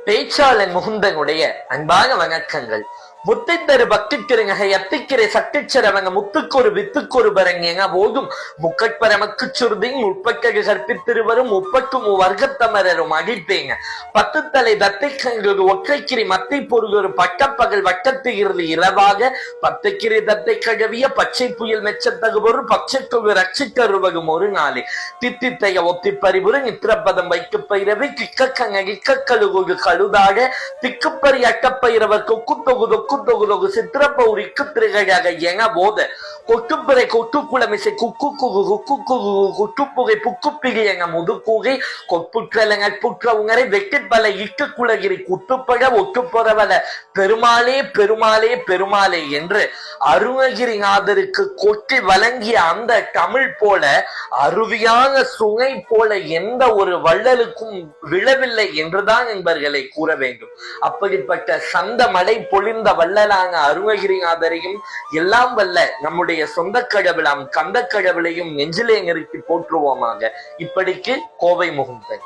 பேச்சாளன் முகுந்தனுடைய அன்பான வணக்கங்கள். முத்தைத்தரு பக்தித்திருங்கை அத்திக்கிரை சட்டிச்சரவங்க முத்துக்கொரு வித்துக்கொரு பரங்க போதும் முக்கட்பரமக்கு சுருதி முற்பட்டகு கற்பித்திருவரும் முப்பட்டு வர்க்கத்தமரரும் அடிப்பேங்க. 10 தலை தத்தைக்கு ஒற்றைக்கிரி மத்தை பொருள் பட்டப்பகல் வட்டத்துகிறது இரவாக 10 கிரி தத்தை கழவிய பச்சை புயல் மெச்சத்தகுபொரு பச்சைக்கு ரட்சித்தருவகும் ஒரு நாளே தித்தித்தைய ஒத்தி பறிபுறு நித்திரப்பதம் வைக்கு பயிரவை கிக்கக்கங்க கிக்கக்கழுகு கழுதாக திக்குப்பறி அட்டப்பயிரவர் கொக்கு தொகுது தொகுதொகு சித்திரப்பௌரிக்கு திரையாக என போத கொட்டுப்பறை கொட்டுக்குளமிசை குக்கு குகு குக்கு குகு குட்டுப்புகை புக்குப்பிகை எங்க முதுக்குகை கொப்புற்றலங்க புற்றவுங்கரை வெட்டிப்பல இட்டு குலகிரி குட்டுப்பழ ஒட்டுப்புறவல பெருமாளே பெருமாளே பெருமாளே என்று அருணகிரிநாதருக்கு கொட்டி வழங்கிய அந்த தமிழ் போல அருவியான சுனை போல எந்த ஒரு வள்ளலுக்கும் விழவில்லை என்றுதான் என்பர்களை கூற வேண்டும். அப்படிப்பட்ட சந்த மழை பொழிந்த வள்ளலான அருணகிரிநாதரையும் எல்லாம் வல்ல நம்முடைய சொந்த கடவுளாம் கந்த கடவுளையும் நெஞ்சிலே நிறுத்தி போற்றுவோமாக. இப்படிக்கு கோவை முகுந்தன்.